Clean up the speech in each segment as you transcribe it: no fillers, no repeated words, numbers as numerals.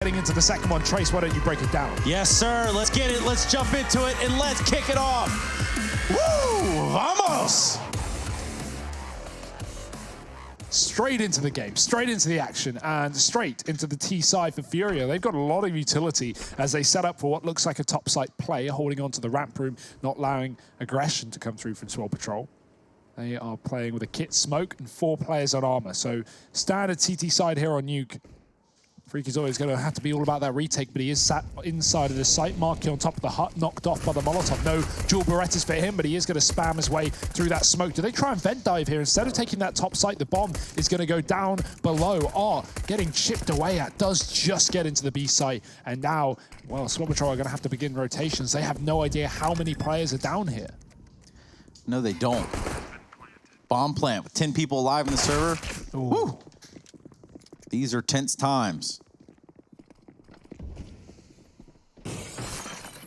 getting into the second one. Trace, why don't you break it down? Yes, sir. Let's get it. Let's jump into it, and let's kick it off. Woo! Vamos! Straight into the game, straight into the action, and straight into the T side for FURIA. They've got a lot of utility as they set up for what looks like a top site play, holding on to the ramp room, not allowing aggression to come through from Swole Patrol. They are playing with a kit smoke and 4 players on armor. So standard CT side here on Nuke. Freak is always going to have to be all about that retake, but he is sat inside of the site. Marky on top of the hut, knocked off by the Molotov. No dual Berettas for him, but he is going to spam his way through that smoke. Do they try and vent dive here? Instead of taking that top site, the bomb is going to go down below. Getting chipped away at. Does just get into the B site. And now, well, Swole Patrol are going to have to begin rotations. They have no idea how many players are down here. No, they don't. Bomb plant with 10 people alive in the server. Woo. These are tense times.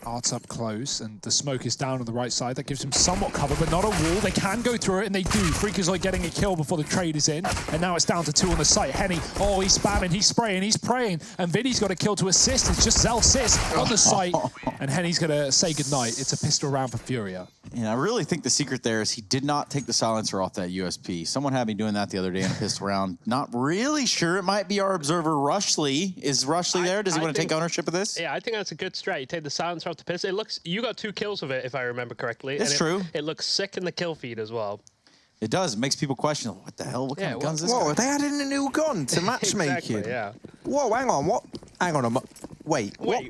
Art's up close, and the smoke is down on the right side. That gives him somewhat cover, but not a wall. They can go through it, and they do. Freak is like getting a kill before the trade is in, and now it's down to 2 on the site. Henny, he's spamming, he's spraying, he's praying, and Vinny's got a kill to assist. It's just Zelsis on the site, and Henny's going to say goodnight. It's a pistol round for FURIA. And I really think the secret there is he did not take the silencer off that USP. Someone had me doing that the other day in a pistol round. Not really sure. It might be our observer, Rushley. Is Rushley there? Does he want to take ownership of this? Yeah, I think that's a good strat. You take the silencer off the pistol. It looks, you got 2 kills with it, if I remember correctly. It's true. It looks sick in the kill feed as well. It does. It makes people question, what the hell? What kind of guns is this? Whoa, they added a new gun to matchmaking. Exactly, yeah. Whoa, hang on, what? Hang on a minute. Wait, what?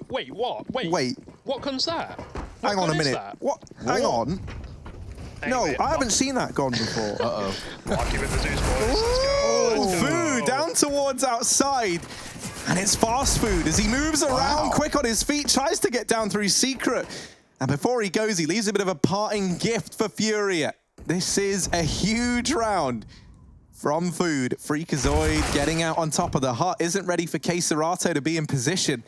Wait. What gun's that? Hang on a minute. What? Hang on. No, I haven't seen that gun before. Uh-oh. Marky with the Zeus boys. Let's go. Food down towards outside. And it's fast food as he moves around quick on his feet, tries to get down through secret. And before he goes, he leaves a bit of a parting gift for FURIA. This is a huge round from Food. Freakazoid getting out on top of the hut. Isn't ready for K-Serato to be in position.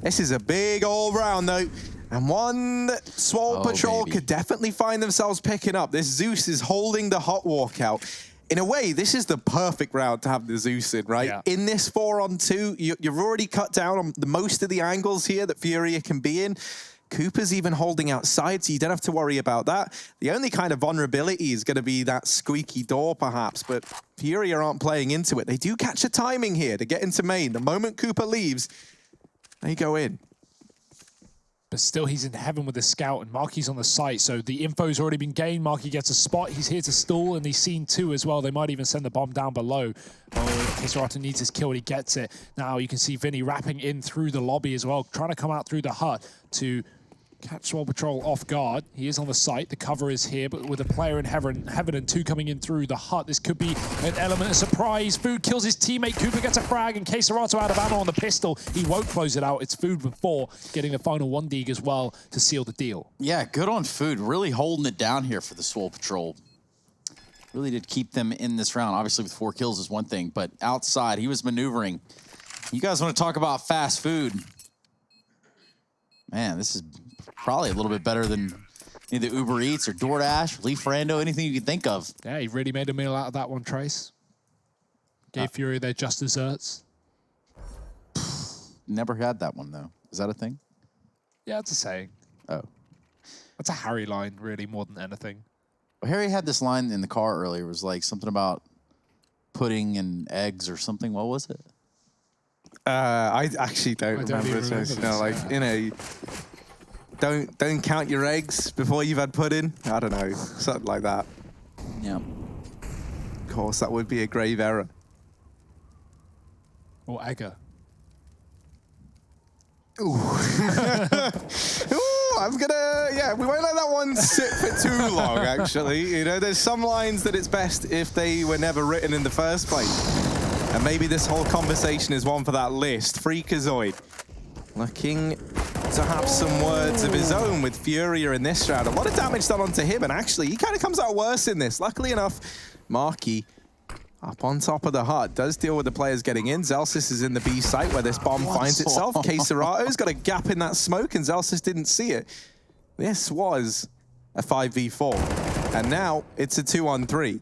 This is a big all round though. And one that Swole Patrol could definitely find themselves picking up. This Zeus is holding the hot walkout. In a way, this is the perfect round to have the Zeus in, right? Yeah. In this 4-on-2, you've already cut down on most of the angles here that FURIA can be in. Cooper's even holding outside, so you don't have to worry about that. The only kind of vulnerability is going to be that squeaky door, perhaps, but FURIA aren't playing into it. They do catch a timing here to get into main. The moment Cooper leaves, they go in. But still, he's in heaven with the scout, and Marky's on the site, so the info's already been gained. Marky gets a spot. He's here to stall, and he's seen 2 as well. They might even send the bomb down below. K-Serato needs his kill, and he gets it. Now you can see Vinny wrapping in through the lobby as well, trying to come out through the hut to catch Swole Patrol off guard. He is on the site. The cover is here, but with a player in heaven and 2 coming in through the hut, this could be an element of surprise. Food kills his teammate. Cooper gets a frag, and K-Serato out of ammo on the pistol. He won't close it out. It's Food with 4, getting the final 1 dig as well to seal the deal. Yeah, good on Food. Really holding it down here for the Swole Patrol. Really did keep them in this round. Obviously, with 4 kills is one thing, but outside, he was maneuvering. You guys want to talk about fast food? Man, this is probably a little bit better than either Uber Eats or DoorDash, Leaf Rando, anything you can think of. Yeah, he really made a meal out of that one, Trace. Gave FURIA their just desserts. Never had that one, though. Is that a thing? Yeah, it's a saying. Oh. That's a Harry line, really, more than anything. Well, Harry had this line in the car earlier. It was like something about pudding and eggs or something. What was it? I actually don't remember it. No, like, you know, don't count your eggs before you've had pudding. I don't know, something like that. Yeah. Of course, that would be a grave error. Or Egger. Ooh. Ooh, I'm gonna, yeah, we won't let that one sit for too long, actually. You know, there's some lines that it's best if they were never written in the first place. And maybe this whole conversation is one for that list. Freakazoid looking to have some words of his own with FURIA in this round. A lot of damage done onto him, and actually, he kind of comes out worse in this. Luckily enough, Marky up on top of the hut does deal with the players getting in. Zelsis is in the B site where this bomb finds itself. K-Serato's got a gap in that smoke, and Zelsis didn't see it. This was a 5v4, and now it's a 2-on-3.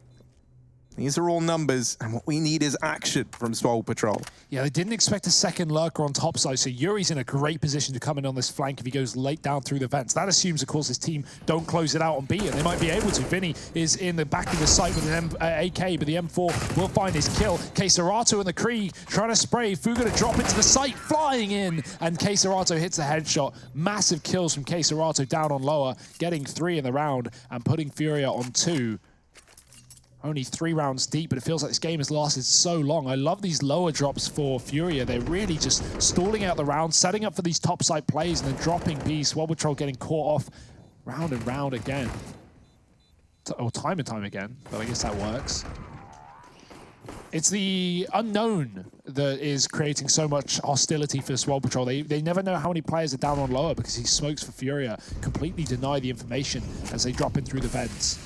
These are all numbers, and what we need is action from Swole Patrol. Yeah, they didn't expect a second lurker on top side, so Yuri's in a great position to come in on this flank if he goes late down through the vents. That assumes, of course, his team don't close it out on B, and they might be able to. Vinny is in the back of the site with an AK, but the M4 will find his kill. Keserato and the Krieg trying to spray. Fu gonna drop into the site, flying in, and Keserato hits a headshot. Massive kills from Keserato down on lower, getting 3 in the round and putting FURIA on 2. Only 3 rounds deep, but it feels like this game has lasted so long. I love these lower drops for FURIA. They're really just stalling out the round, setting up for these topside plays, and then dropping B. Swole Patrol getting caught off round and round again. Or time and time again, but I guess that works. It's the unknown that is creating so much hostility for Swole Patrol. They never know how many players are down on lower because these smokes for FURIA completely deny the information as they drop in through the vents.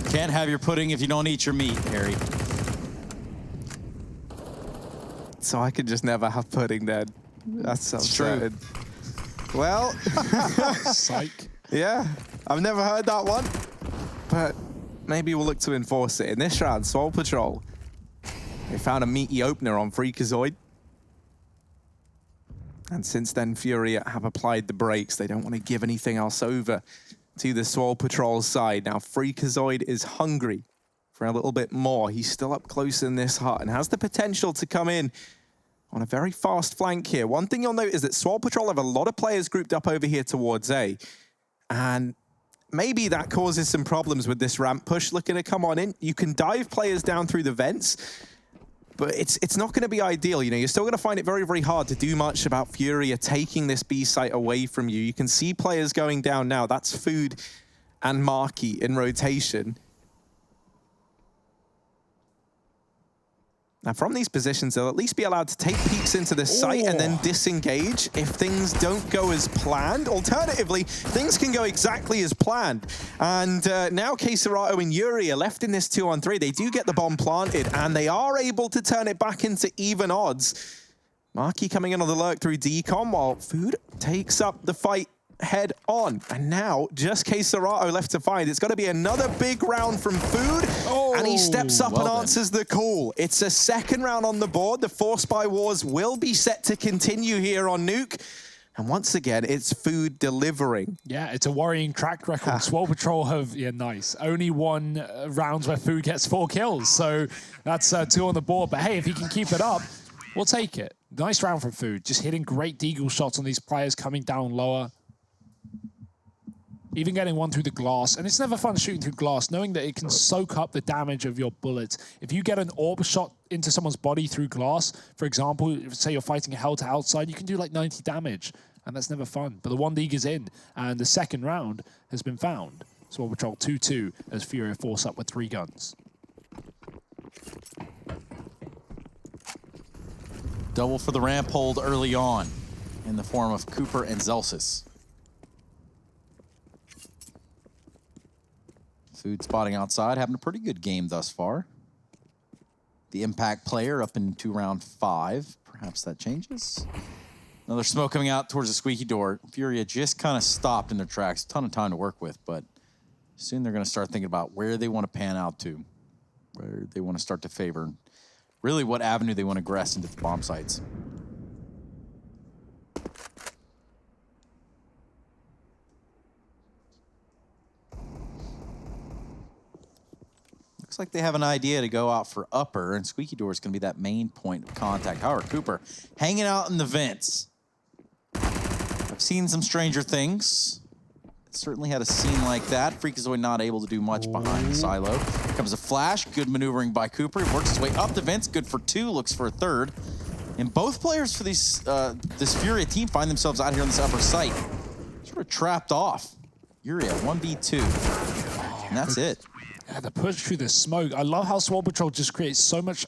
Can't have your pudding if you don't eat your meat, Harry. So I could just never have pudding then. That's so sad. Well, Psych. Yeah, I've never heard that one, but maybe we'll look to enforce it. In this round, Swole Patrol, they found a meaty opener on Freakazoid. And since then, FURIA have applied the brakes. They don't want to give anything else over to the Swole Patrol side. Now, Freakazoid is hungry for a little bit more. He's still up close in this hut and has the potential to come in on a very fast flank here. One thing you'll note is that Swole Patrol have a lot of players grouped up over here towards A. And maybe that causes some problems with this ramp push looking to come on in. You can dive players down through the vents, but it's not going to be ideal. You know, you're still going to find it very, very hard to do much about FURIA taking this B site away from you. You can see players going down now. That's Food and Marky in rotation. Now, from these positions, they'll at least be allowed to take peeks into the site and then disengage if things don't go as planned. Alternatively, things can go exactly as planned. And now Keserato and Yuri are left in this 2-on-3. They do get the bomb planted, and they are able to turn it back into even odds. Marky coming in on the lurk through decom, while Food takes up the fight head on. And now, just Keserato left to find. It's got to be another big round from Food. And he steps up and answers the call. It's a second round on the board. The Force by Wars will be set to continue here on Nuke. And once again, it's Food delivering. Yeah, it's a worrying track record. Swole Patrol have, nice. Only won rounds where Food gets 4 kills. So that's 2 on the board. But hey, if he can keep it up, we'll take it. Nice round from Food. Just hitting great deagle shots on these players coming down lower. Even getting one through the glass. And it's never fun shooting through glass, knowing that it can soak up the damage of your bullets. If you get an orb shot into someone's body through glass, for example, say you're fighting a hell to outside, you can do like 90 damage. And that's never fun. But the 1 league is in, and the second round has been found. Swole Patrol 2-2 as FURIA force up with 3 guns. Double for the ramp hold early on in the form of Cooper and Zelsis. Food spotting outside, having a pretty good game thus far. The impact player up into round 5. Perhaps that changes. Another smoke coming out towards the squeaky door. FURIA just kind of stopped in their tracks. A ton of time to work with, but soon they're going to start thinking about where they want to pan out to, where they want to start to favor, really what avenue they want to aggress into the bomb sites. Looks like they have an idea to go out for upper, and squeaky door is going to be that main point of contact. However, Cooper hanging out in the vents. I've seen some stranger things. Certainly had a scene like that. Freakazoid not able to do much behind the silo. Here comes a flash. Good maneuvering by Cooper. He works his way up the vents. Good for 2. Looks for a 3rd. And both players for these this FURIA team find themselves out here on this upper site. Sort of trapped off. Yuri at 1v2. And that's it. Yeah, the push through the smoke. I love how Swole Patrol just creates so much,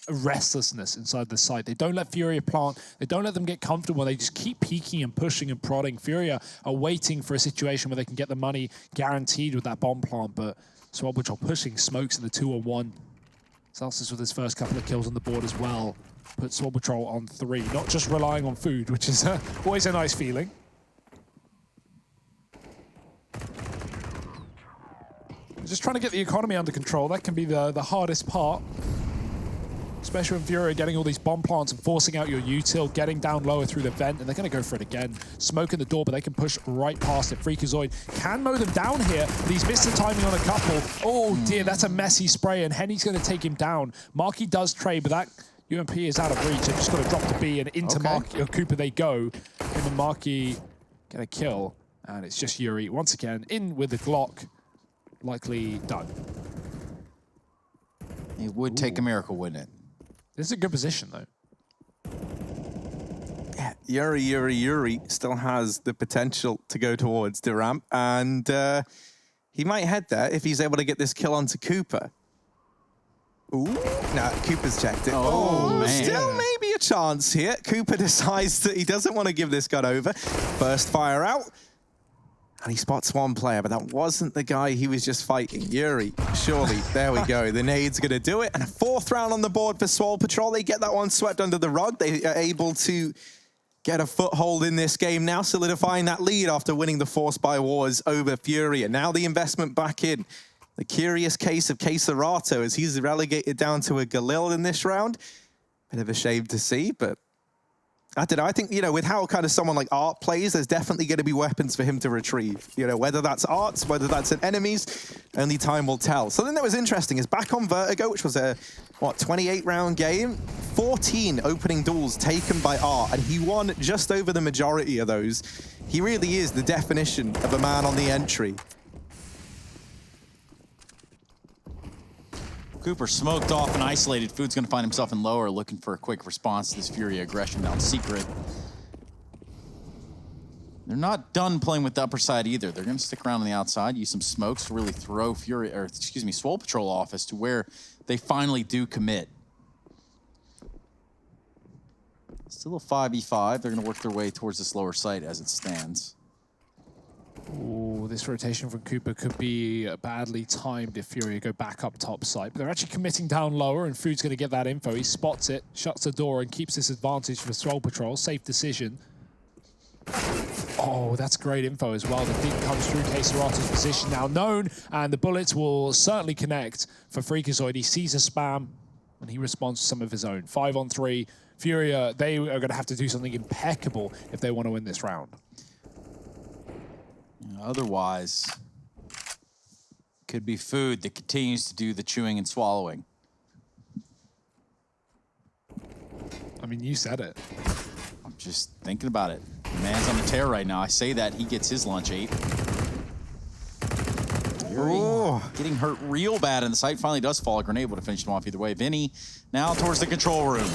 restlessness inside the site. They don't let FURIA plant. They don't let them get comfortable. They just keep peeking and pushing and prodding. FURIA are waiting for a situation where they can get the money guaranteed with that bomb plant, but Swole Patrol pushing smokes in the 2-on-1. Celsius with his first couple of kills on the board as well. Put Swole Patrol on 3. Not just relying on Food, which is always a nice feeling. Just trying to get the economy under control. That can be the hardest part. Especially when FURIA getting all these bomb plants and forcing out your util, getting down lower through the vent, and they're going to go for it again. Smoking the door, but they can push right past it. Freakazoid can mow them down here, but he's missed the timing on a couple. Oh dear, that's a messy spray, and Henny's going to take him down. Marky does trade, but that UMP is out of reach. They've just got to drop the B, and into Marky, or Cooper they go. And the Marky get a kill, and it's just Yuri once again in with the Glock. Likely done. It would take a miracle, wouldn't it? This is a good position, though. Yeah, Yuri still has the potential to go towards the ramp, and he might head there if he's able to get this kill onto Cooper. Ooh, no, Cooper's checked it. Oh, man. Still maybe a chance here. Cooper decides that he doesn't want to give this gun over. First fire out. And he spots one player, but that wasn't the guy he was just fighting. Yuri, surely, there we go. The nade's going to do it. And a 4th round on the board for Swole Patrol. They get that one swept under the rug. They are able to get a foothold in this game now, solidifying that lead after winning the Force by Wars over FURIA. Now the investment back in. The curious case of Quesarato as he's relegated down to a Galil in this round. Bit of a shame to see, but I don't know. I think, you know, with how kind of someone like Art plays, there's definitely going to be weapons for him to retrieve. You know, whether that's Art's, whether that's an enemy's, only time will tell. Something that was interesting is back on Vertigo, which was a, 28-round game, 14 opening duels taken by Art, and he won just over the majority of those. He really is the definition of a man on the entry. Cooper smoked off and isolated. Food's going to find himself in lower, looking for a quick response to this FURIA aggression down secret. They're not done playing with the upper side either. They're going to stick around on the outside, use some smokes to really throw Swole Patrol off as to where they finally do commit. Still a 5v5. They're going to work their way towards this lower site as it stands. Ooh, this rotation from Cooper could be badly timed if FURIA go back up top side. But they're actually committing down lower, and Food's going to get that info. He spots it, shuts the door, and keeps this advantage for Swole Patrol. Safe decision. Oh, that's great info as well. The peek comes through. Quesarato's position now known, and the bullets will certainly connect for Freakazoid. He sees a spam, and he responds to some of his own. 5-on-3. FURIA, they are going to have to do something impeccable if they want to win this round. Otherwise, could be Food that continues to do the chewing and swallowing. I mean, you said it. I'm just thinking about it. The man's on the tear right now. I say that, he gets his lunch ate. Getting hurt real bad, and the site finally does fall. A grenade would have finished him off either way. Vinny now towards the control room.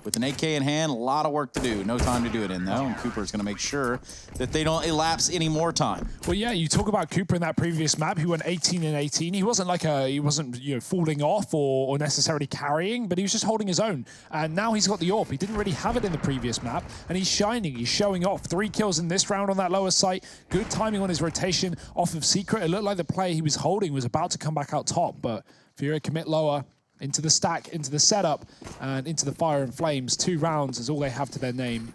With an AK in hand, a lot of work to do. No time to do it in, though, and Cooper's going to make sure that they don't elapse any more time. Well, yeah, you talk about Cooper in that previous map. He went 18-18. He wasn't like he wasn't, you know, falling off or necessarily carrying, but he was just holding his own. And now he's got the AWP. He didn't really have it in the previous map, and he's shining. He's showing off. 3 kills in this round on that lower site. Good timing on his rotation off of Secret. It looked like the player he was holding was about to come back out top, but FURIA commit lower. Into the stack, into the setup, and into the fire and flames. 2 rounds is all they have to their name.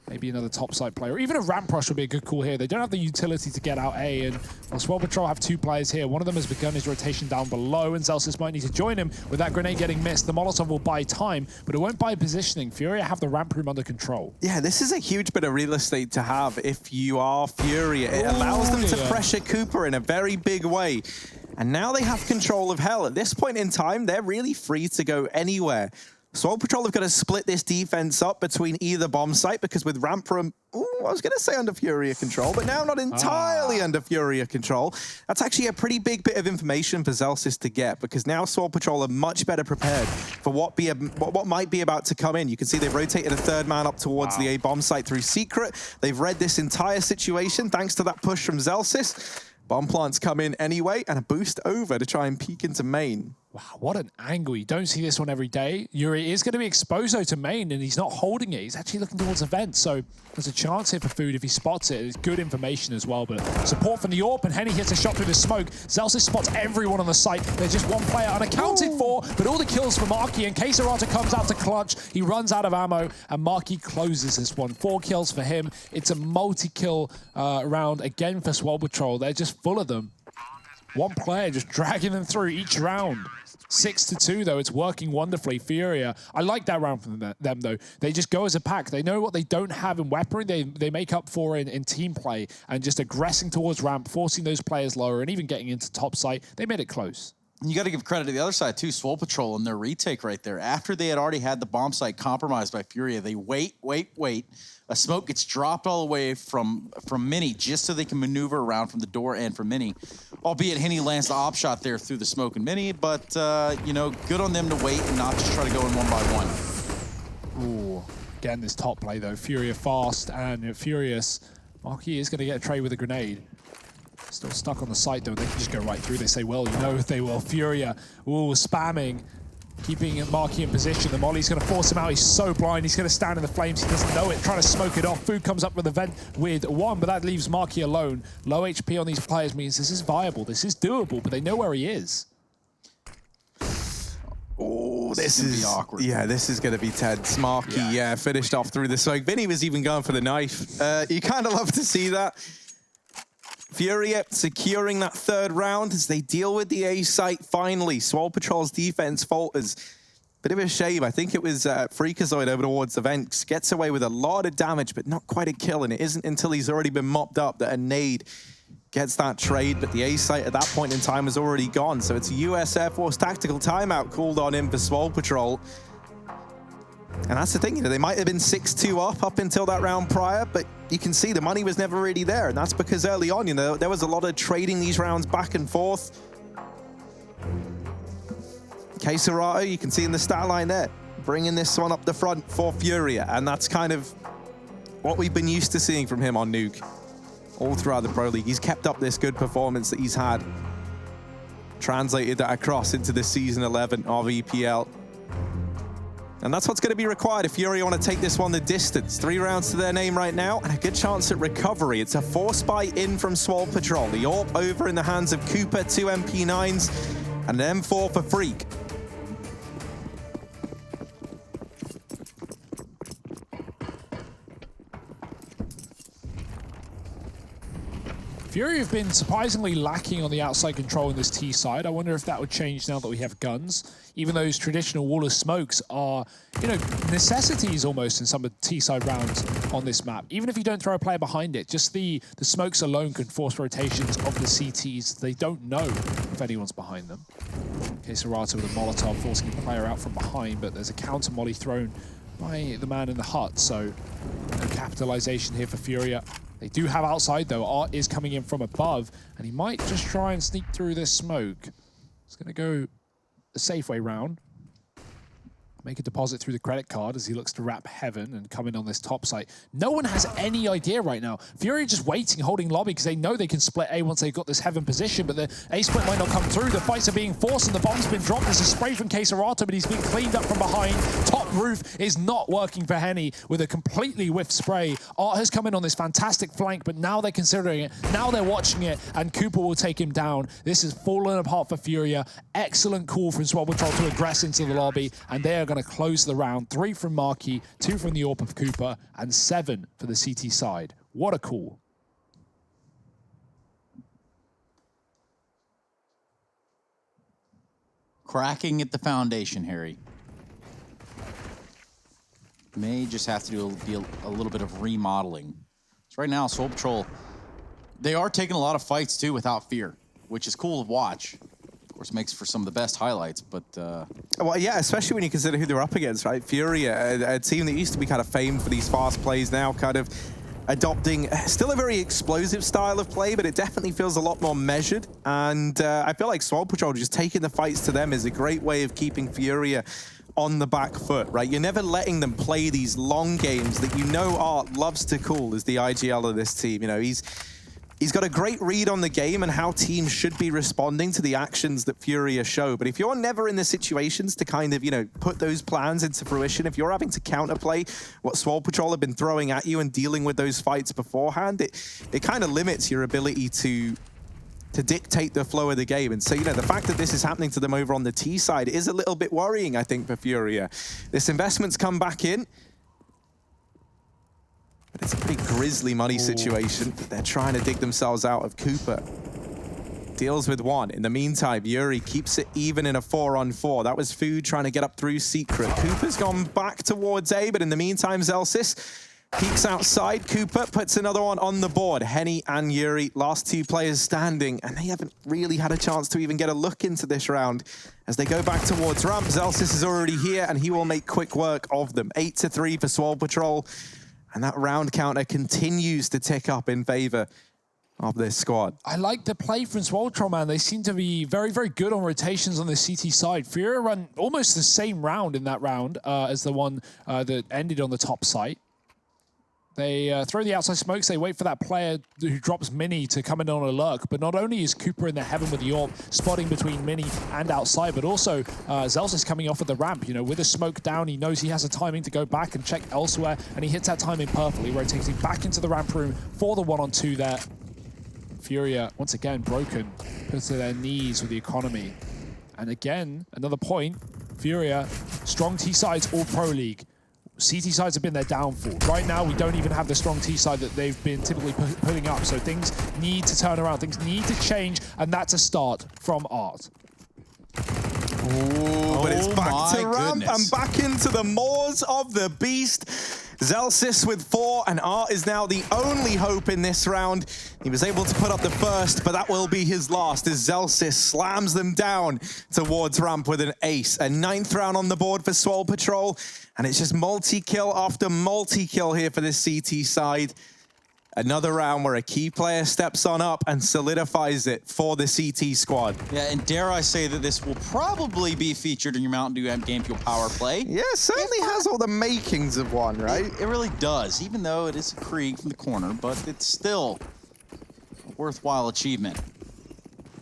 Maybe another topside player. Or even a ramp rush would be a good call here. They don't have the utility to get out A, and Swole Patrol have 2 players here. One of them has begun his rotation down below, and Zelsis might need to join him with that grenade getting missed. The Molotov will buy time, but it won't buy positioning. FURIA have the ramp room under control. Yeah, this is a huge bit of real estate to have if you are FURIA. It allows them to pressure Cooper in a very big way. And now they have control of hell. At this point in time, they're really free to go anywhere. Swole Patrol have got to split this defense up between either bomb site, because with ramp room, I was going to say under FURIA control, but now not entirely under FURIA control. That's actually a pretty big bit of information for Zelsis to get, because now Swole Patrol are much better prepared for what might be about to come in. You can see they've rotated a 3rd man up towards the A bomb site through Secret. They've read this entire situation thanks to that push from Zelsis. Bomb plants come in anyway, and a boost over to try and peek into main. Wow, what an angle. You don't see this one every day. Yuri is going to be exposed though to main, and he's not holding it. He's actually looking towards the vent, so there's a chance here for Food if he spots it. It's good information as well, but support from the AWP, and Henny hits a shot through the smoke. Zelsis spots everyone on the site. There's just one player unaccounted for, but all the kills for Marky, and Quesarata comes out to clutch. He runs out of ammo, and Marky closes this one. 4 kills for him. It's a multi-kill round again for Swole Patrol. They're just full of them. One player just dragging them through each round. 6-2 though, it's working wonderfully. FURIA, I like that round from them though. They just go as a pack. They know what they don't have in weaponry, they make up for in team play, and just aggressing towards ramp, forcing those players lower, and even getting into top site. They made it close. You got to give credit to the other side too, Swole Patrol and their retake right there. After they had already had the bomb site compromised by FURIA, they wait. A smoke gets dropped all the way from Mini just so they can maneuver around from the door and from Mini. Albeit Henny lands the op shot there through the smoke and Mini, but you know, good on them to wait and not just try to go in one by one. Ooh, again, this top play though. FURIA fast and furious. Marquis is going to get a trade with a grenade. Still stuck on the site though, they can just go right through. They say, well, you know they will. FURIA, ooh, spamming, keeping Marquis in position. The molly's going to force him out. He's so blind. He's going to stand in the flames. He doesn't know it. Trying to smoke it off. Food comes up with a vent with one, but that leaves Marquis alone. Low HP on these players means this is viable. This is doable, but they know where he is. Oh, this is awkward. Yeah, this is going to be tense. Marquis, finished off through the smoke. Vinny was even going for the knife. You kind of love to see that. FURIA securing that third round as they deal with the A site finally. Swole Patrol's defense falters. Bit of a shame. I think it was Freakazoid over towards the vents. Gets away with a lot of damage, but not quite a kill. And it isn't until he's already been mopped up that a nade gets that trade. But the A site at that point in time is already gone. So it's a US Air Force tactical timeout called on him for Swole Patrol. And that's the thing, you know, they might have been 6-2 up until that round prior, but you can see the money was never really there. And that's because early on, you know, there was a lot of trading these rounds back and forth. Queserato, you can see in the stat line there, bringing this one up the front for FURIA. And that's kind of what we've been used to seeing from him on Nuke all throughout the Pro League. He's kept up this good performance that he's had, translated that across into the Season 11 of EPL. And that's what's going to be required if FURIA want to take this one the distance. 3 rounds to their name right now, and a good chance at recovery. It's a force buy in from Swole Patrol. The AWP over in the hands of Cooper, 2 MP9s, and an M4 for Freak. FURIA have been surprisingly lacking on the outside control in this T side. I wonder if that would change now that we have guns. Even those traditional wall of smokes are, you know, necessities almost in some of the T side rounds on this map. Even if you don't throw a player behind it, just the smokes alone can force rotations of the CTs. They don't know if anyone's behind them. Queserato with a Molotov forcing a player out from behind, but there's a counter molly thrown by the man in the hut, so no capitalization here for FURIA. They do have outside though. Art is coming in from above, and he might just try and sneak through this smoke. He's going to go the safe way round. Make a deposit through the credit card as he looks to wrap heaven and come in on this top site. No one has any idea right now. FURIA just waiting, holding lobby, because they know they can split A once they've got this heaven position, but the A split might not come through. The fights are being forced and the bomb's been dropped. There's a spray from Queserato, but he's been cleaned up from behind. Top roof is not working for Henny with a completely whiffed spray. Art has come in on this fantastic flank, but now they're considering it. Now they're watching it, and Cooper will take him down. This is falling apart for FURIA. Excellent call from Swole Patrol to aggress into the lobby, and they are going to close the round. 3 from Marquis, 2 from the AWP of Cooper, and 7 for the CT side. What a call. Cracking at the foundation, Harry. May just have to do a little bit of remodeling. So right now, Swole Patrol, they are taking a lot of fights too without fear, which is cool to watch. Of course, makes for some of the best highlights, but... Well, yeah, especially when you consider who they're up against, right? FURIA, a team that used to be kind of famed for these fast plays, now kind of adopting still a very explosive style of play, but it definitely feels a lot more measured. And I feel like Swole Patrol just taking the fights to them is a great way of keeping FURIA on the back foot, right? You're never letting them play these long games that you know Art loves to call as the IGL of this team. You know, He's got a great read on the game and how teams should be responding to the actions that FURIA show. But if you're never in the situations to kind of, you know, put those plans into fruition, if you're having to counterplay what Swole Patrol have been throwing at you and dealing with those fights beforehand, it kind of limits your ability to dictate the flow of the game. And so, you know, the fact that this is happening to them over on the T side is a little bit worrying, I think, for FURIA. This investment's come back in. But it's a pretty grisly money situation that they're trying to dig themselves out of. Cooper deals with one. In the meantime, Yuri keeps it even in a 4-on-4. That was Food trying to get up through Secret. Cooper's gone back towards A, but in the meantime, Zelsis peeks outside. Cooper puts another one on the board. Henny and Yuri, last two players standing, and they haven't really had a chance to even get a look into this round. As they go back towards ramp, Zelsis is already here, and he will make quick work of them. 8-3 for Swole Patrol, and that round counter continues to tick up in favor of this squad. I like the play from Swole Patrol, man. They seem to be very, very good on rotations on the CT side. FURIA run almost the same round in that round as the one that ended on the top site. They throw the outside smokes, they wait for that player who drops Mini to come in on a lurk, but not only is Cooper in the heaven with the AWP, spotting between Mini and outside, but also Zelsis coming off of the ramp, you know, with a smoke down, he knows he has a timing to go back and check elsewhere, and he hits that timing perfectly, rotating back into the ramp room for the 1-on-2 there. FURIA, once again, broken, put to their knees with the economy. And again, another point, FURIA, strong T-sides, all Pro League. CT sides have been their downfall. Right now, we don't even have the strong T side that they've been typically putting up. So things need to turn around, things need to change, and that's a start from Art. Ooh, but it's back to ramp and back into the maws of the beast. Zelsis with 4, and Art is now the only hope in this round. He was able to put up the first, but that will be his last as Zelsis slams them down towards ramp with an ace. A 9th round on the board for Swole Patrol, and it's just multi-kill after multi-kill here for this CT side. Another round where a key player steps on up and solidifies it for the CT squad. Yeah, and dare I say that this will probably be featured in your Mountain Dew Game Fuel Power Play. Yeah, certainly has all the makings of one, right? It really does, even though it is a Krieg from the corner, but it's still a worthwhile achievement.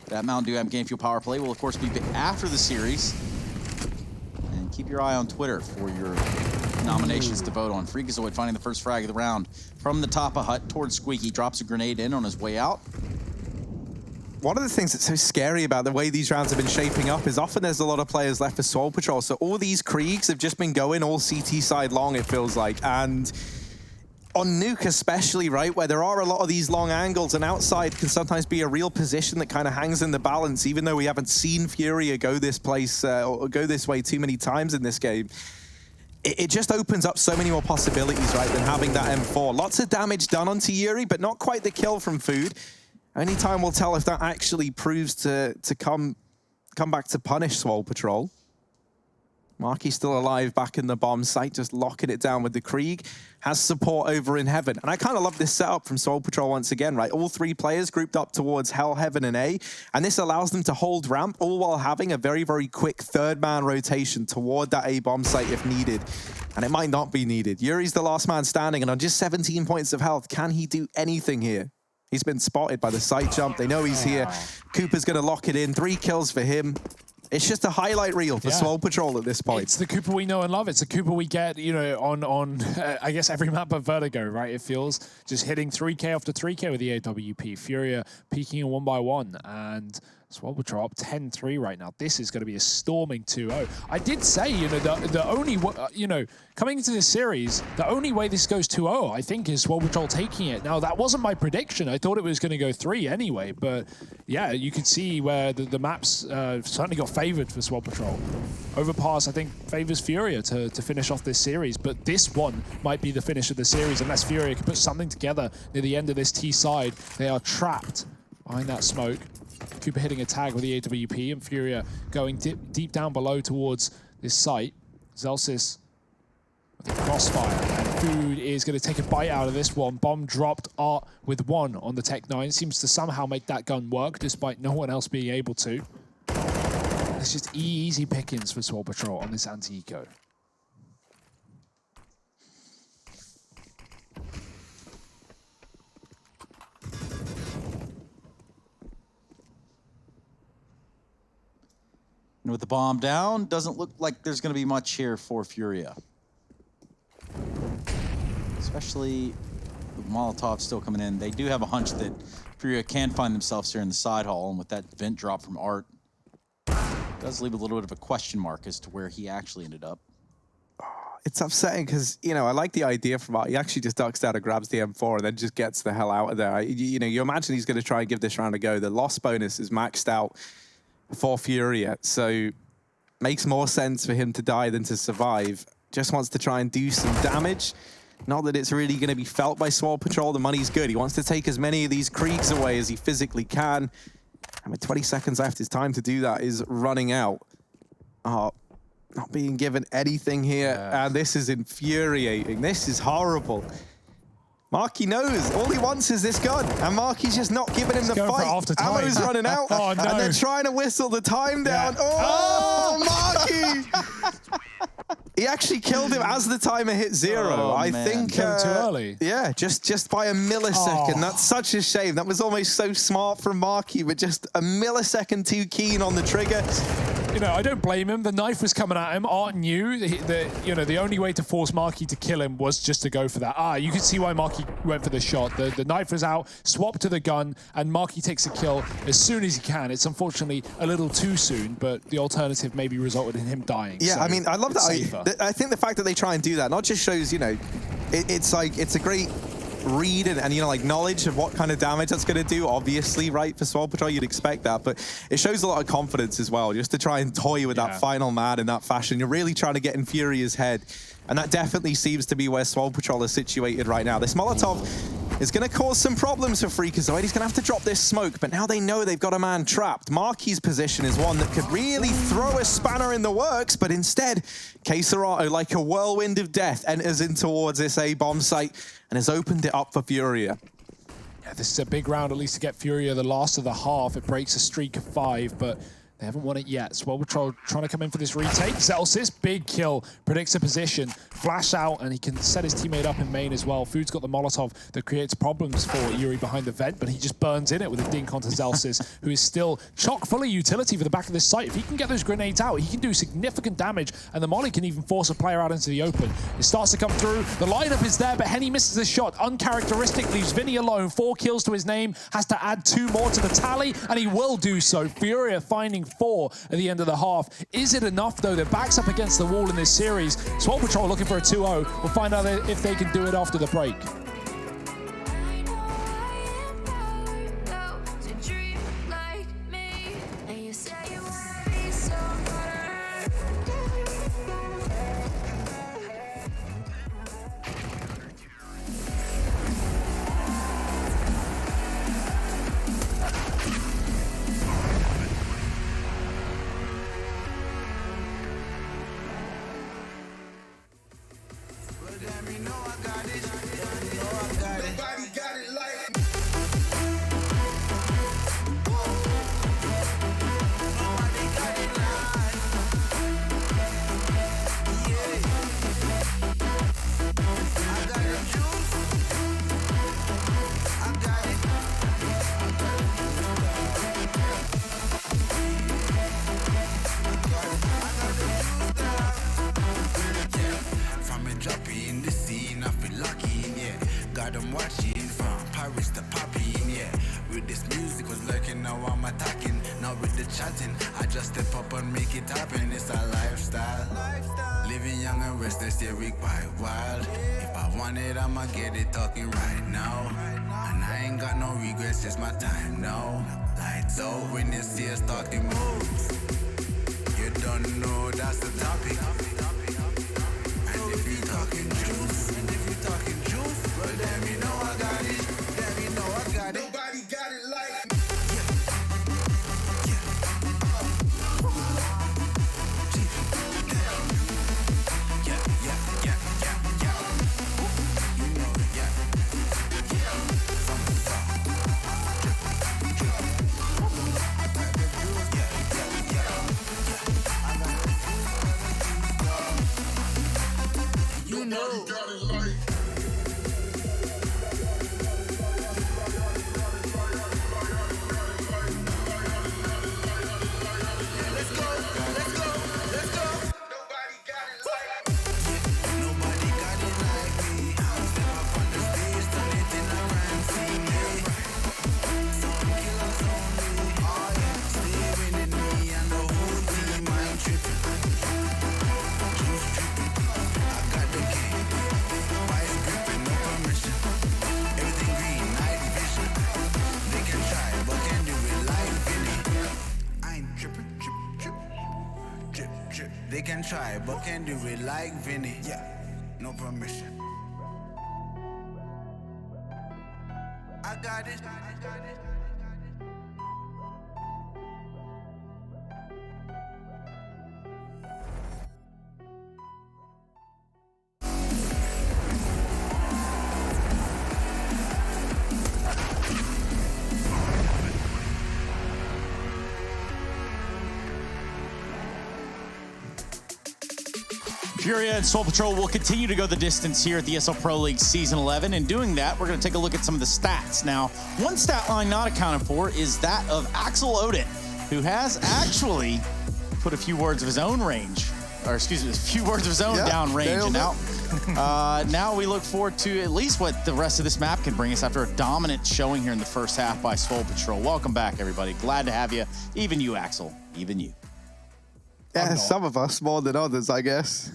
That Mountain Dew Game Fuel Power Play will, of course, be after the series. And keep your eye on Twitter for your nominations to vote on. Freakazoid finding the first frag of the round from the top of hut towards Squeaky. Drops a grenade in on his way out. One of the things that's so scary about the way these rounds have been shaping up is often there's a lot of players left for Swole Patrol. So all these Kriegs have just been going all CT side long, it feels like. And on Nuke especially, right, where there are a lot of these long angles, and outside can sometimes be a real position that kind of hangs in the balance, even though we haven't seen FURIA go this place or go this way too many times in this game. It just opens up so many more possibilities, right, than having that M4. Lots of damage done onto Yuri, but not quite the kill from Food. Only time will tell if that actually proves to come back to punish Swole Patrol. Marky's still alive back in the bomb site, just locking it down with the Krieg. Has support over in Heaven. And I kind of love this setup from Swole Patrol once again, right? All 3 players grouped up towards Hell, Heaven, and A. And this allows them to hold ramp, all while having a very, very quick 3rd-man rotation toward that A bomb site if needed. And it might not be needed. Yuri's the last man standing, and on just 17 points of health, can he do anything here? He's been spotted by the side jump. They know he's here. Cooper's going to lock it in. 3 kills for him. It's just a highlight reel for Swole Patrol at this point. It's the Cooper we know and love. It's the Cooper we get, you know, on I guess every map but Vertigo, right? It feels just hitting 3K after 3K with the AWP. FURIA peaking in 1-by-1, and Swole Patrol up 10-3 right now. This is going to be a storming 2-0. I did say, you know, the only, you know, coming into this series, the only way this goes 2-0, I think, is Swole Patrol taking it. Now, that wasn't my prediction. I thought it was going to go 3 anyway, but yeah, you could see where the maps certainly got favored for Swole Patrol. Overpass, I think, favors FURIA to finish off this series, but this one might be the finish of the series unless FURIA can put something together near the end of this T side. They are trapped behind that smoke. Cooper hitting a tag with the AWP, and FURIA going deep down below towards this site. Zelsis with a crossfire, and Food is going to take a bite out of this one. Bomb dropped, Art with 1 on the Tech 9. Seems to somehow make that gun work, despite no one else being able to. It's just easy pickings for Swole Patrol on this anti-eco. And with the bomb down, doesn't look like there's going to be much here for FURIA. Especially with Molotov still coming in. They do have a hunch that FURIA can find themselves here in the side hall, and with that vent drop from Art, it does leave a little bit of a question mark as to where he actually ended up. It's upsetting because, you know, I like the idea from Mark. He actually just ducks down and grabs the M4 and then just gets the hell out of there. You know, you imagine he's going to try and give this round a go. The loss bonus is maxed out for FURIA, so makes more sense for him to die than to survive. Just wants to try and do some damage. Not that it's really going to be felt by Swole Patrol. The money's good. He wants to take as many of these creeks away as he physically can. And with 20 seconds left, his time to do that is running out. Oh, not being given anything here, and this is infuriating. This is horrible. Marky knows. All he wants is this gun, and Marky's just not giving him the fight. Ammo's running out, oh, no. and they're trying to whistle the time down. Oh, Marky! He actually killed him as the timer hit 0. Oh, I man. think too early. Yeah, just by a millisecond. That's such a shame. That was almost so smart from Marky, but just a millisecond too keen on the trigger. You know, I don't blame him. The knife was coming at him. Art knew you know, the only way to force Marky to kill him was just to go for that. You can see why Marky went for the shot. The knife was out, swapped to the gun, and Marky takes a kill as soon as he can. It's unfortunately a little too soon, but the alternative maybe resulted in him dying. Yeah, so I mean, I love that. I think the fact that they try and do that not just shows, you know, it's like, it's a great read and, you know, like knowledge of what kind of damage that's going to do, obviously, right? For Swole Patrol, you'd expect that, but it shows a lot of confidence as well, just to try and toy with that final man in that fashion. You're really trying to get in FURIA's head, and that definitely seems to be where Swole Patrol is situated right now. This Molotov is going to cause some problems for Freakazoid. He's going to have to drop this smoke, but now they know they've got a man trapped. Marky's position is one that could really throw a spanner in the works, but instead, Keserato, like a whirlwind of death, enters in towards this A-bomb site and has opened it up for FURIA. Yeah, this is a big round, at least to get FURIA the last of the half. It breaks a streak of 5, but they haven't won it yet. Swole Patrol trying to come in for this retake. Zelsis, big kill, predicts a position, flash out, and he can set his teammate up in main as well. Food's got the Molotov that creates problems for Yuri behind the vent, but he just burns in it with a dink onto Zelsis, who is still chock full of utility for the back of this site. If he can get those grenades out, he can do significant damage, and the molly can even force a player out into the open. It starts to come through. The lineup is there, but Henny misses the shot. Uncharacteristic, leaves Vinny alone. 4 kills to his name, has to add 2 more to the tally, and he will do so. FURIA finding 4 at the end of the half. Is it enough, though? Their back's up against the wall in this series. Swole Patrol looking for a 2-0. We'll find out if they can do it after the break. I'm watching from Paris to popping, yeah. With this music was lurking, now I'm attacking. Now with the chatting, I just step up and make it happen. It's a lifestyle. Living young and restless, yeah, we quite wild. If I want it, I'ma get it talking right now. And I ain't got no regrets, it's my time now. Lights out when you see us talking moves. You don't know that's the topic. And if you talking juice, well, then you know I got it. Then you know I got it. Nobody got it like me. You know. can try, but can do it like Vinny. Yeah, no permission. I got it. FURIA and Swole Patrol will continue to go the distance here at the ESL Pro League Season 11. And doing that, we're going to take a look at some of the stats. Now, one stat line not accounted for is that of Axel Odin, who has actually put a few words of his own range, or excuse me, a few words of his own down range. And now we look forward to at least what the rest of this map can bring us after a dominant showing here in the first half by Swole Patrol. Welcome back, everybody. Glad to have you. Even you, Axel. Even you. Yeah, some of us more than others, I guess.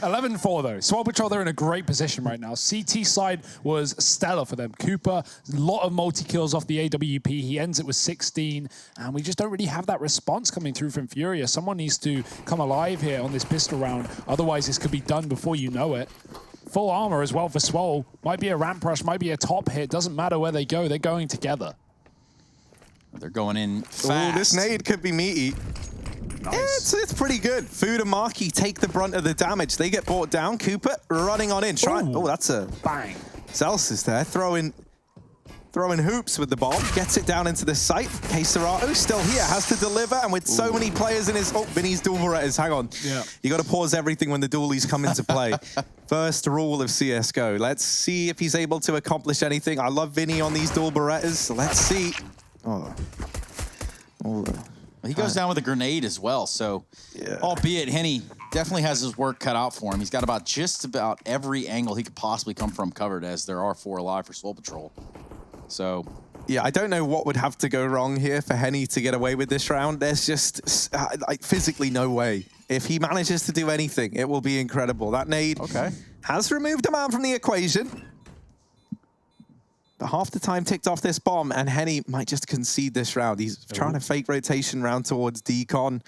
11-4 though. Swole Patrol, they're in a great position right now. CT side was stellar for them. Cooper, a lot of multi-kills off the AWP. He ends it with 16, and we just don't really have that response coming through from FURIA. Someone needs to come alive here on this pistol round. Otherwise, this could be done before you know it. Full armor as well for Swole. Might be a ramp rush, might be a top hit. Doesn't matter where they go. They're going together. They're going in fast. Ooh, this nade could be meaty. Nice. It's pretty good. Food and Marky take the brunt of the damage. They get brought down. Cooper running on in. Oh, that's a bang. Zelsis there throwing hoops with the bomb. Gets it down into the site. Queserato still here. Has to deliver. And with so many players in his... Oh, Vinny's dual Berettas. Hang on. Yeah. You got to pause everything when the dualies come into play. First rule of CSGO. Let's see if he's able to accomplish anything. I love Vinny on these dual Berettas. Let's see. He goes down with a grenade as well, so albeit Henny definitely has his work cut out for him. He's got just about every angle he could possibly come from covered, as there are 4 alive for Swole Patrol. So yeah, I don't know what would have to go wrong here for Henny to get away with this round. There's just like physically no way. If he manages to do anything, it will be incredible. That nade has removed a man from the equation. But half the time ticked off this bomb, and Henny might just concede this round. He's trying to fake rotation round towards Decon.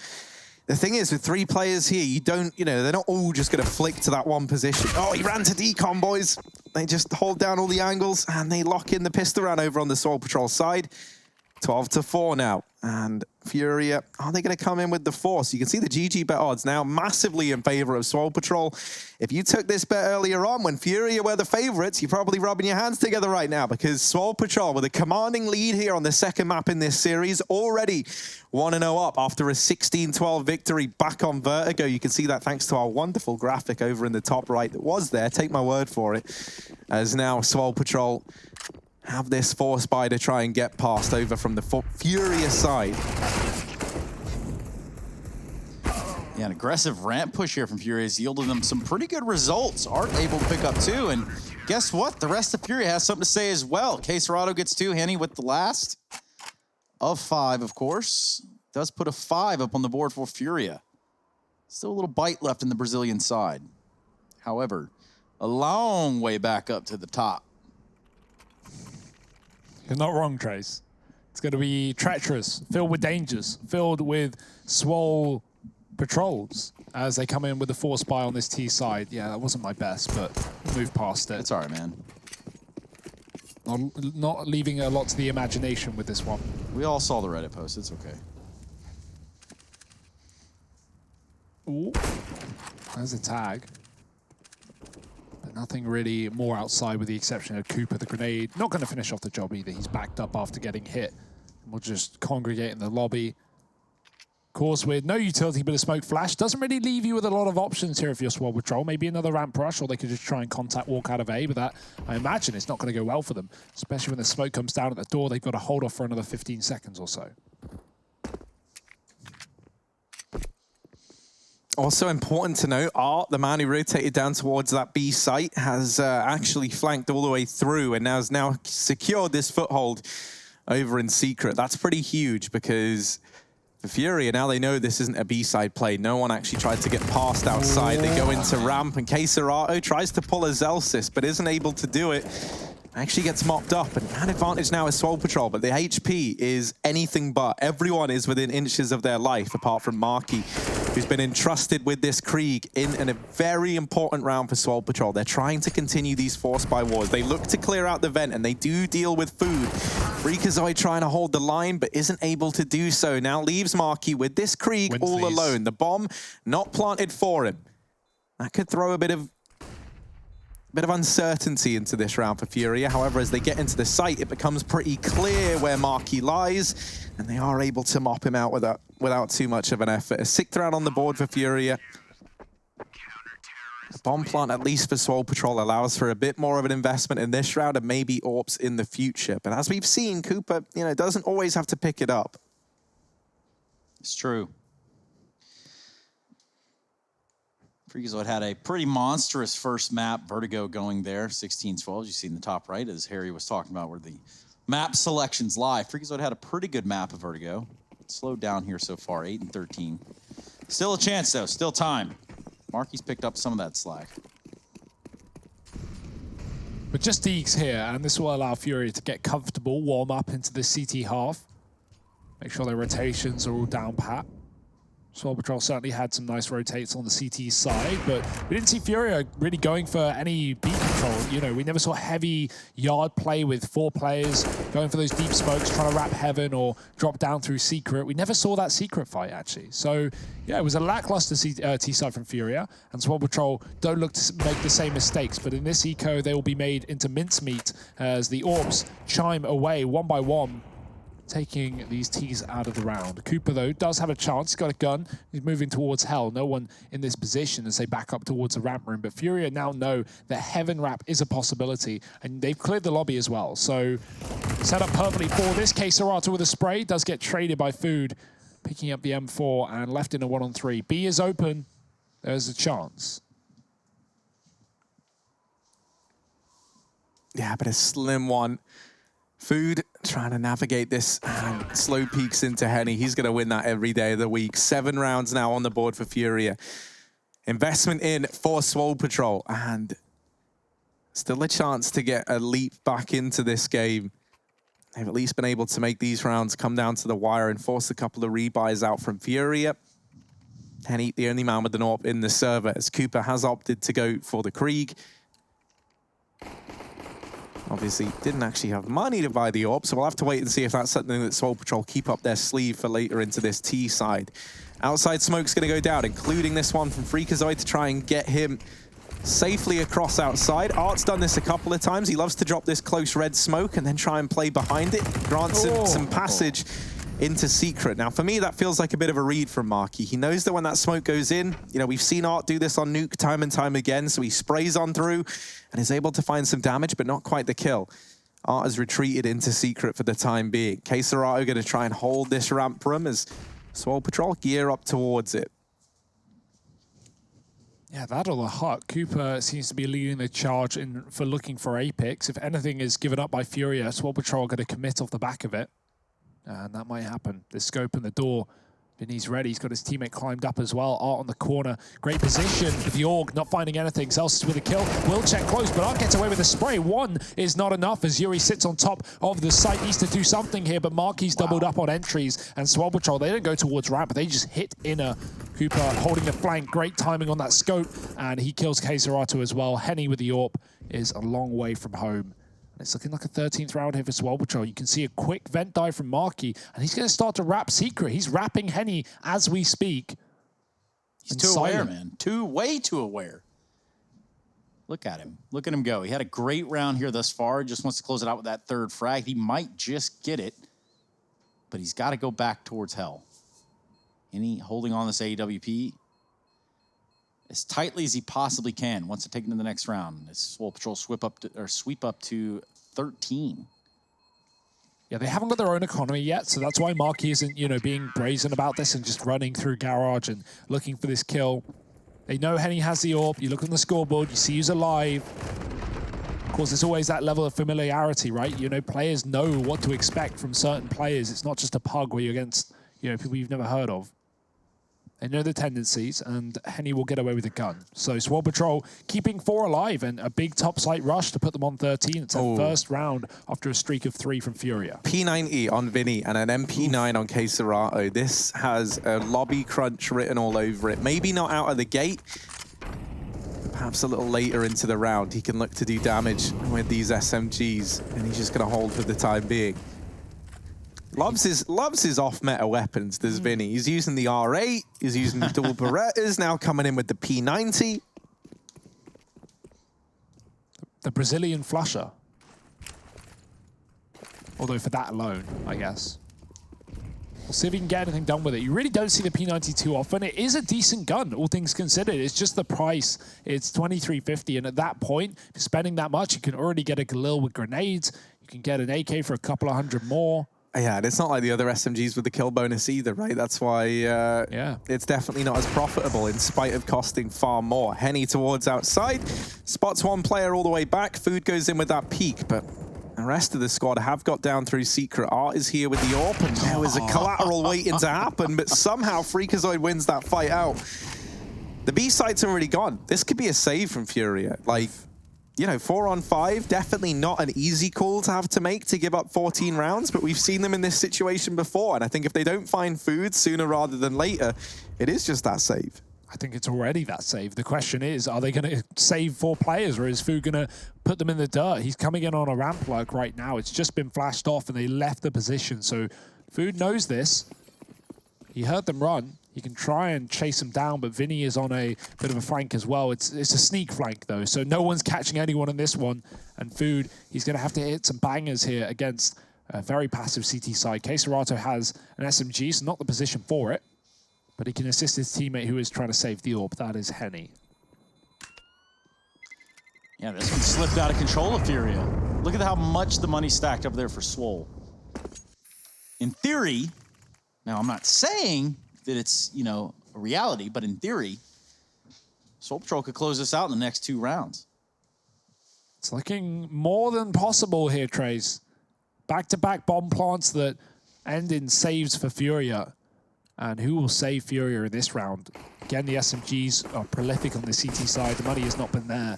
The thing is, with 3 players here, you don't, they're not all just going to flick to that one position. Oh, he ran to Decon, boys. They just hold down all the angles, and they lock in the pistol round over on the Swole Patrol side. 12-4 now. And FURIA, are they going to come in with the force? You can see the GG bet odds now massively in favor of Swole Patrol. If you took this bet earlier on when FURIA were the favorites, you're probably rubbing your hands together right now, because Swole Patrol with a commanding lead here on the second map in this series, already 1-0 up after a 16-12 victory back on Vertigo. You can see that thanks to our wonderful graphic over in the top right that was there. Take my word for it. As now Swole Patrol have this force by to try and get past over from the FURIA side. Yeah, an aggressive ramp push here from FURIA has yielded them some pretty good results. Art able to pick up 2, and guess what? The rest of FURIA has something to say as well. Queserato gets 2, Henny with the last of 5, of course. Does put a 5 up on the board for FURIA. Still a little bite left in the Brazilian side. However, a long way back up to the top. You're not wrong, Trace. It's going to be treacherous, filled with dangers, filled with Swole Patrols as they come in with the force buy on this T side. Yeah, that wasn't my best, but we'll move past it. It's all right, man. Not leaving a lot to the imagination with this one. We all saw the Reddit post. It's okay. Ooh. There's a tag. But nothing really more outside with the exception of Cooper, the grenade. Not going to finish off the job either. He's backed up after getting hit. We'll just congregate in the lobby. Of course, with no utility but a smoke flash, doesn't really leave you with a lot of options here if you're Swole Patrol. Maybe another ramp rush, or they could just try and contact walk out of A, but that, I imagine, it's not going to go well for them. Especially when the smoke comes down at the door, they've got to hold off for another 15 seconds or so. Also important to note, Art, the man who rotated down towards that B site, has actually flanked all the way through and has now secured this foothold over in secret. That's pretty huge because for FURIA, now they know this isn't a B-side play. No one actually tried to get past outside. They go into ramp, and Queserato tries to pull a Zelsis, but isn't able to do it. Actually gets mopped up, and an advantage now is Swole Patrol, but the HP is anything but. Everyone is within inches of their life, apart from Marky. who's been entrusted with this Krieg in a very important round for Swole Patrol. They're trying to continue these force by wars. They look to clear out the vent, and they do deal with food. Freakazoid trying to hold the line, but isn't able to do so. Now leaves Marky with this Krieg all alone. The bomb not planted for him. That could throw a bit of uncertainty into this round for Furia. However, as they get into the site, it becomes pretty clear where Marky lies, and they are able to mop him out without too much of an effort. A 6th round on the board for Furia. The bomb plant, at least for Swole Patrol, allows for a bit more of an investment in this round and maybe AWPs in the future. But as we've seen, Cooper, doesn't always have to pick it up. It's true. Freakazoid had a pretty monstrous first map, Vertigo going there, 16-12, you see in the top right, as Harry was talking about where the map selections lie. Freakazoid had a pretty good map of Vertigo. Slowed down here so far, 8 and 13. Still a chance though, still time. Marky's picked up some of that slack. But just Deeks here, and this will allow Furia to get comfortable, warm up into the CT half. Make sure their rotations are all down pat. Swole Patrol certainly had some nice rotates on the CT side, but we didn't see Furia really going for any beat control. We never saw heavy yard play with 4 players going for those deep smokes, trying to wrap heaven or drop down through secret. We never saw that secret fight, actually. So, yeah, it was a lackluster T-side from Furia, and Swole Patrol don't look to make the same mistakes, but in this eco, they will be made into mincemeat as the AWPs chime away one by one, taking these T's out of the round. Cooper, though, does have a chance. He's got a gun. He's moving towards Hell. No one in this position as they back up towards the ramp room. But Furia now know that Heaven Wrap is a possibility, and they've cleared the lobby as well. So set up perfectly for this. K-Serata with a spray. Does get traded by Food, picking up the M4 and left in a 1-on-3. B is open. There's a chance. Yeah, but a slim one. Food trying to navigate this and slow peeks into Henny. He's going to win that every day of the week. 7 rounds now on the board for Furia. Investment in for Swole Patrol, and still a chance to get a leap back into this game. They've at least been able to make these rounds come down to the wire and force a couple of rebuys out from Furia. Henny, the only man with the AWP in the server, as Cooper has opted to go for the Krieg. Obviously, didn't actually have money to buy the AWP, so we'll have to wait and see if that's something that Swole Patrol keep up their sleeve for later into this T side. Outside smoke's going to go down, including this one from Freakazoid to try and get him safely across outside. Art's done this a couple of times. He loves to drop this close red smoke and then try and play behind it. Grants him some passage into secret. Now, for me, that feels like a bit of a read from Marky. He knows that when that smoke goes in, we've seen Art do this on Nuke time and time again, so he sprays on through and is able to find some damage, but not quite the kill. Art has retreated into secret for the time being. K-Serata going to try and hold this ramp room as Swole Patrol gear up towards it. Yeah, that or the Hut. Cooper seems to be leading the charge for looking for Apex. If anything is given up by Furia, Swole Patrol are going to commit off the back of it. And that might happen. The scope in the door. Vinny's ready. He's got his teammate climbed up as well. Art on the corner. Great position with the AUG, not finding anything. Zelsis with a kill. Will check close, but Art gets away with a spray. One is not enough as Yuri sits on top of the site. Needs to do something here, but Marky's doubled up on entries. And Swole Patrol, they don't go towards ramp, but they just hit inner. Cooper holding the flank. Great timing on that scope. And he kills K-Serata as well. Henny with the AWP is a long way from home. It's looking like a 13th round here for Swole Patrol. You can see a quick vent dive from Marky, and he's going to start to wrap secret. He's wrapping Henny as we speak. He's too aware, man. Way too aware. Look at him. Look at him go. He had a great round here thus far. Just wants to close it out with that 3rd frag. He might just get it, but he's got to go back towards Hell. Henny holding on this AWP as tightly as he possibly can. Wants to take it to the next round. As Swole Patrol sweep up to 13. Yeah, they haven't got their own economy yet, so that's why Marky isn't, being brazen about this and just running through Garage and looking for this kill. They know Henny has the AWP. You look on the scoreboard, you see who's alive. Of course, there's always that level of familiarity, right? Players know what to expect from certain players. It's not just a pug where you're against, people you've never heard of. They know the tendencies, and Henny will get away with a gun. So Swole Patrol keeping 4 alive, and a big top site rush to put them on 13. It's their first round after a streak of 3 from FURIA. P90 on Vinny and an MP9 on Queserato. This has a lobby crunch written all over it. Maybe not out of the gate. Perhaps a little later into the round, he can look to do damage with these SMGs, and he's just going to hold for the time being. Loves his off-meta weapons, does Vinny. He's using the R8, he's using the dual Berettas, now coming in with the P90. The Brazilian flusher. Although for that alone, I guess. We'll see if he can get anything done with it. You really don't see the P90 too often. It is a decent gun, all things considered. It's just the price. It's $23.50, and at that point, if you're spending that much, you can already get a Galil with grenades. You can get an AK for a couple of hundred more. Yeah, and it's not like the other SMGs with the kill bonus either, right? That's why it's definitely not as profitable in spite of costing far more. Henny towards outside, spots one player all the way back. Food goes in with that peek, but the rest of the squad have got down through secret. Art is here with the AWP, and there was a collateral waiting to happen, but somehow Freakazoid wins that fight out. The B site's already gone. This could be a save from FURIA. Like, you know, 4 on 5, definitely not an easy call to have to make to give up 14 rounds, but we've seen them in this situation before, and I think if they don't find food sooner rather than later, it is just that save. I think it's already that save. The question is, are they going to save 4 players, or is Food going to put them in the dirt? He's coming in on a ramp lurk right now. It's just been flashed off, and they left the position. So Food knows this. He heard them run. He can try and chase them down, but Vinny is on a bit of a flank as well. It's a sneak flank, though, so no one's catching anyone in this one. And Food, he's going to have to hit some bangers here against a very passive CT side. Queserato has an SMG, so not the position for it. But he can assist his teammate who is trying to save the AWP. That is Henny. Yeah, this one slipped out of control of FURIA. Look at how much the money stacked up there for Swole. In theory, now I'm not saying that it's, you know, a reality, but in theory, Swole Patrol could close this out in the next 2 rounds. It's looking more than possible here, Trace. Back-to-back bomb plants that end in saves for FURIA. And who will save FURIA in this round? Again, the SMGs are prolific on the CT side. The money has not been there.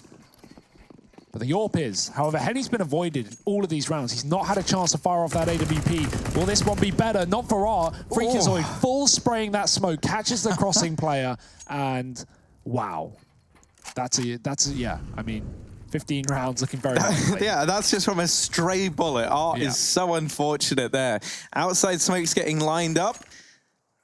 But the AWP is. However, Henny's been avoided in all of these rounds. He's not had a chance to fire off that AWP. Will this one be better? Not for Art. Freakazoid full spraying that smoke, catches the crossing player, and wow. That's a yeah, I mean, 15 rounds looking very likely. Yeah, that's just from a stray bullet. Art is so unfortunate there. Outside smoke's getting lined up.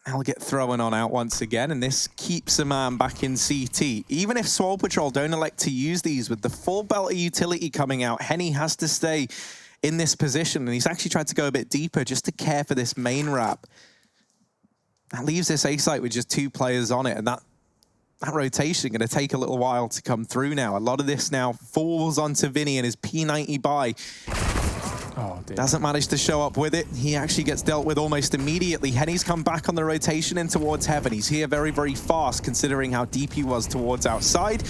I'll get thrown on out once again, and this keeps a man back in CT. Even if Swole Patrol don't elect to use these, with the full belt of utility coming out, Henny has to stay in this position, and he's actually tried to go a bit deeper just to care for this main wrap. That leaves this A site with just 2 players on it, and that rotation going to take a little while to come through now. A lot of this now falls onto Vinny and his P90 buy. Oh, dear. Doesn't manage to show up with it. He actually gets dealt with almost immediately. Henny's come back on the rotation in towards Heaven. He's here very, very fast, considering how deep he was towards outside.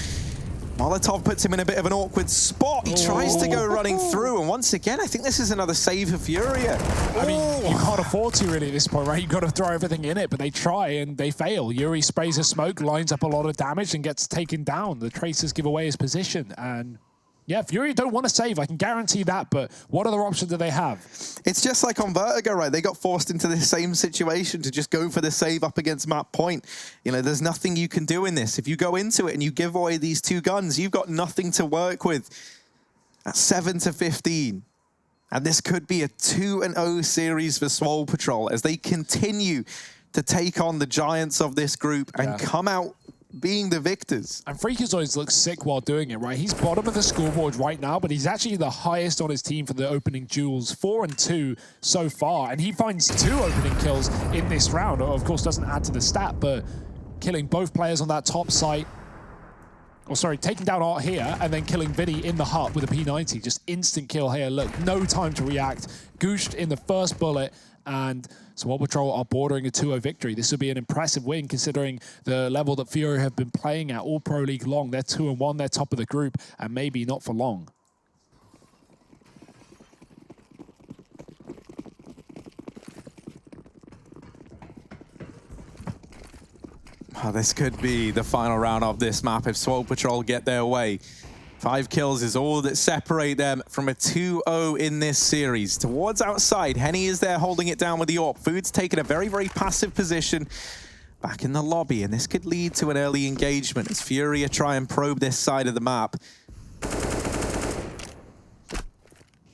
Molotov puts him in a bit of an awkward spot. He tries to go running through, and once again, I think this is another save for FURIA. I mean, you can't afford to really at this point, right? You've got to throw everything in it, but they try and they fail. Yuri sprays a smoke, lines up a lot of damage, and gets taken down. The Tracers give away his position, and yeah, FURIA don't want to save, I can guarantee that, but what other options do they have? It's just like on Vertigo, right? They got forced into the same situation to just go for the save up against map point. You know, there's nothing you can do in this. If you go into it and you give away these 2 guns, you've got nothing to work with. At 7-15. And this could be a 2-0 series for Swole Patrol as they continue to take on the giants of this group and come out being the victors. And Freakazoid looks sick while doing it, right? He's bottom of the scoreboard right now, but he's actually the highest on his team for the opening duels, 4 and 2 so far. And he finds 2 opening kills in this round. Of course, doesn't add to the stat, but killing both players on that top site. Or sorry, taking down Art here and then killing Vinny in the hut with a P90. Just instant kill here. Look, no time to react. Gooshed in the first bullet, and Swole Patrol are bordering a 2-0 victory. This would be an impressive win considering the level that FURIA have been playing at all Pro League long. They're 2-1, they're top of the group, and maybe not for long. Oh, this could be the final round of this map if Swole Patrol get their way. 5 kills is all that separate them from a 2-0 in this series. Towards outside, Henny is there holding it down with the AWP. Food's taken a very, very passive position back in the lobby, and this could lead to an early engagement as FURIA try and probe this side of the map.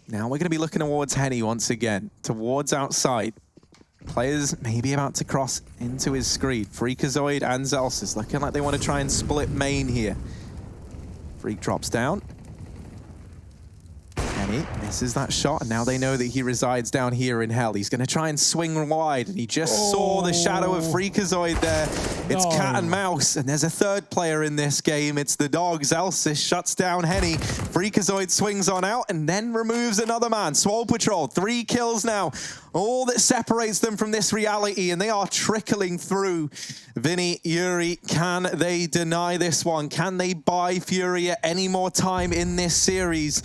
Now we're going to be looking towards Henny once again, towards outside. Players maybe about to cross into his screen. Freakazoid and Zelsis looking like they want to try and split main here. Freak drops down. Henny misses that shot, and now they know that he resides down here in hell. He's going to try and swing wide, and he just saw the shadow of Freakazoid there. It's cat and mouse, and there's a third player in this game. It's the dog. Zelsis shuts down Henny. Freakazoid swings on out and then removes another man. Swole Patrol, 3 kills now. All that separates them from this reality, and they are trickling through. Vinny, Yuri, can they deny this one? Can they buy FURIA any more time in this series?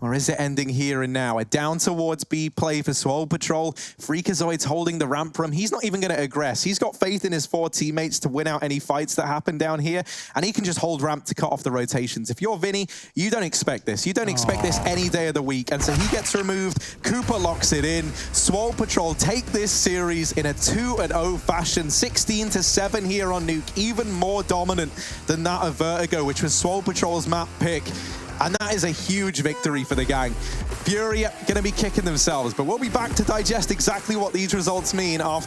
Or is it ending here and now? A down towards B play for Swole Patrol. Freakazoid's holding the ramp room. He's not even going to aggress. He's got faith in his 4 teammates to win out any fights that happen down here, and he can just hold ramp to cut off the rotations. If you're Vinny, you don't expect this. You don't expect this any day of the week, and so he gets removed. Cooper locks it in. Swole Patrol take this series in a 2-0 fashion. 16-7 here on Nuke. Even more dominant than that of Vertigo, which was Swole Patrol's map pick. And that is a huge victory for the gang. FURIA going to be kicking themselves, but we'll be back to digest exactly what these results mean after